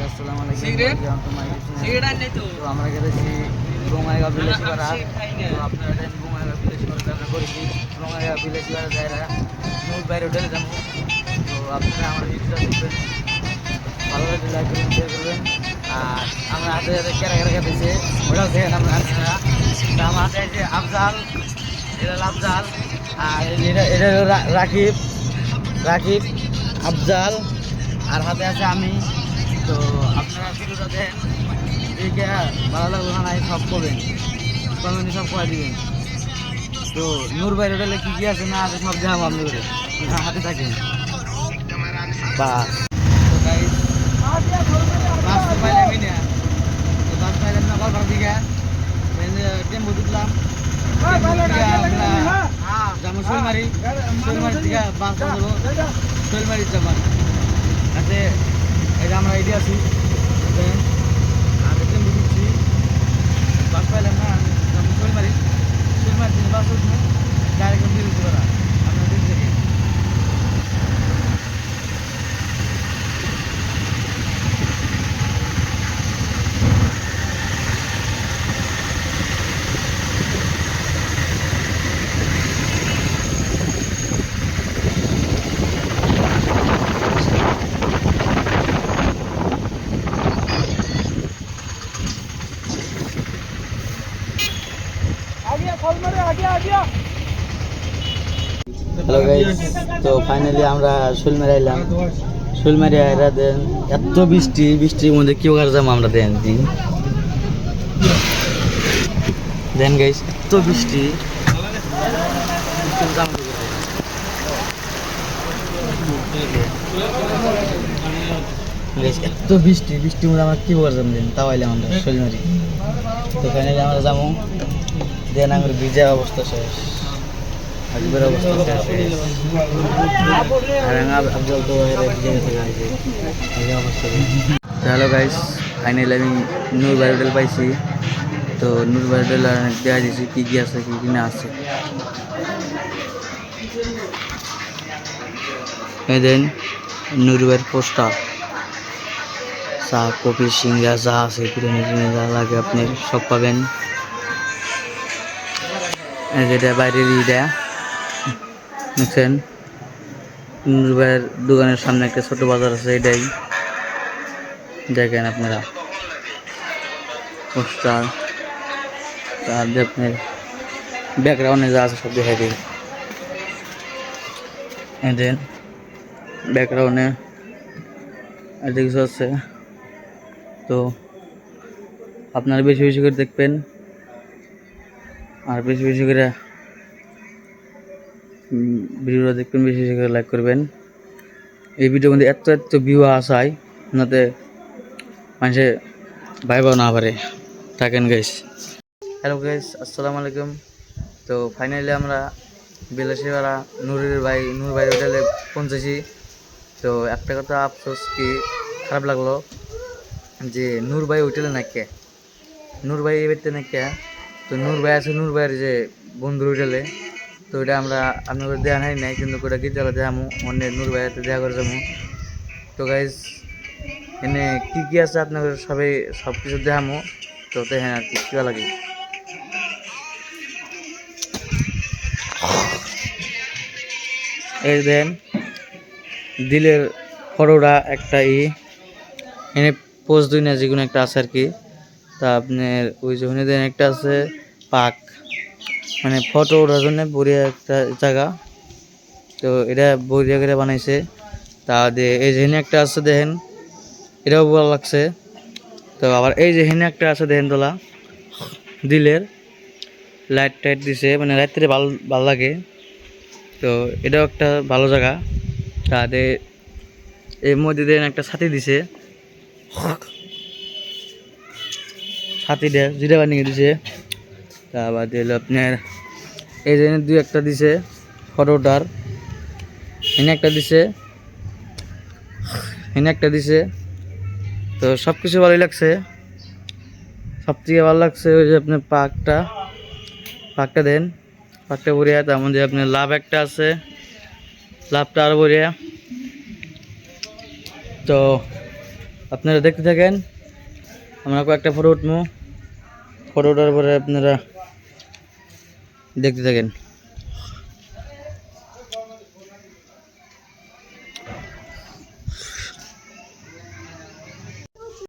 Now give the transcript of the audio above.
আসসালামু আলাইকুম। তো আমরা গেছি বঙ্গাইগাঁও বিলেশিপাড়া। তো আপনারা জানেন বঙ্গাইগাঁও বিলেশিপাড়া আমরা করেছি। বঙ্গাইগাঁও বিলেশিপাড়া যাইরা নূর ভাই হোটেলে যাবো। তো আপনারা আমার ভিডিওটা দেখবেন, ভালো লাগলে লাইক করবেন, শেয়ার করবেন। আর আমরা হাতে হাতে কেরা কেরা খেতেছে ওটাও দেখেন আপনারা। তো আমার হাতে আছে আফজাল, এটা হলো আফজাল। আর এটা হলো রাকিব, আফজাল। আর হাতে আছে আমি। তো আপনারা ভিডিওটা দেন, দেখে ভালো লাগলো না সব করবেন, কমেন্টে সব করে দিবেন। তো নূর ভাই হোটেলে কী কী আছে না আছে সব দেখাবো আপনাদের হাতে থাকেন। বা তো গাইস বাস তো পাইলাম না, তো বাস পাইলাম না কলকাতা দিকে টেম্পো ঢুকলাম। যাবো শৈলমারি থেকে বাস ধরবো, শৈলমারির যাবার তাতে এটা আমরা রেডি আছি। আমি টেম্পো ঢুকছি, বাস পাইলাম না, যাবো শৈলমারি থেকে বাস উঠবো ডাইরেক্ট বিরুদ্ধে করা আপনার দিক থেকে। হ্যালো গাইস, তো ফাইনালি আমরা শৈলমারি আইলাম। শৈলমারি আইরা দেন এত বৃষ্টির মধ্যে কেউ আর যাবো আমরা দেন গাইস এত বৃষ্টি এত বৃষ্টির মধ্যে আমরা কি করে যাবো দেন, তাও আইলাম আমরা শৈলমারি। তো ফাইনালি আমরা যাবো দেন আমার ভিজা অবস্থা শেষ, একবার অবস্থা শেষ। আফজল তো এই অবস্থা। হ্যালো গাইস, ফাইনালি আমি নূর ভাই হোটেল পাইছি। তো নূর ভাই হোটেল দেখা দিয়েছি কী কী আছে কী কী না আছে। এই দেন নূর ভাইয়ের পোস্টার, চা কফি সিঙ্গা যা আছে বিরিয়ানি যা লাগে আপনি সব পাবেন। যেটা বাইরের ইটা দেখছেন, নূর ভাইয়ের দোকানের সামনে একটা ছোট বাজার আছে, এটাই দেখেন আপনারা পোস্টার। তার যে আপনার ব্যাকগ্রাউন্ডে যা আছে সব দেখাই দিই। দেন ব্যাকগ্রাউন্ডে এটা কিছু আছে। তো আপনারা বেশি বেশি করে দেখবেন আর বেশি বেশি করে ভিডিওটা দেখবেন, বেশি বেশি করে লাইক করবেন। এই ভিডিওর মধ্যে এত ভিউ আসায় ওনাতে মানুষে ভাইবাও না পারে থাকেন গাইস। হ্যালো গাইস, আসসালামু আলাইকুম। তো ফাইনালি আমরা বিলাসীপাড়া নূর ভাই হোটেলে পৌঁছেছি। তো একটা কথা আফসোস কি খারাপ লাগলো যে নূর ভাই হোটেলে না কে, নূর ভাই এই বাড়িতে না কে। তো নূর ভাই আছে নূর ভাইয়ের যে বন্ধুর হোটেলে। তো এটা আমরা আপনাদের দেওয়া নাই কিন্তু ওটা গিয়ে দেখামো অন্য নূর ভাইয়াতে দেখা করে যাবো। তো গাইজ এনে কী আছে আপনাদের সবাই সব কিছু দেখামো। তো দেখেন আর কি কী লাগে। এই দেন দিলের ফটোটা একটা এনে পোস্ট দিই না যে কোনো একটা আছে আর কি। তা আপনার ওই যে দেন একটা আছে পার্ক, মানে ফটো ওঠার জন্য বড়িয়া একটা জায়গা। তো এটা বড়িয়া করে বানাইছে। তা দিয়ে এই যে একটা আছে দেখেন, এটাও ভালো লাগছে। তো আবার এই যে একটা আছে দেখেন তোলা দিলের লাইট টাইট দিছে, মানে রাত্রে ভালো লাগে। তো এটাও একটা ভালো জায়গা। তাতে এর মধ্যে দেন একটা ছাতি দিছে, ছাতিটা যেটা বানিয়ে দিছে। তা বাদে হলো আপনার এই যে দুই একটা দিছে ফটোটার, একটা দিছে তো সব কিছু ভালোই লাগছে। সবথেকে ভালো লাগছে ওই যে আপনার পার্কটা দেন, পার্কটা বড়িয়া। তার মধ্যে আপনার লাভ একটা আছে, লাভটা আরও বড়িয়া। তো আপনারা দেখতে থাকেন, আমরা কয়েকটা ফটো উঠবো, ফটো ওঠার পরে আপনারা দেখতে থাকেন।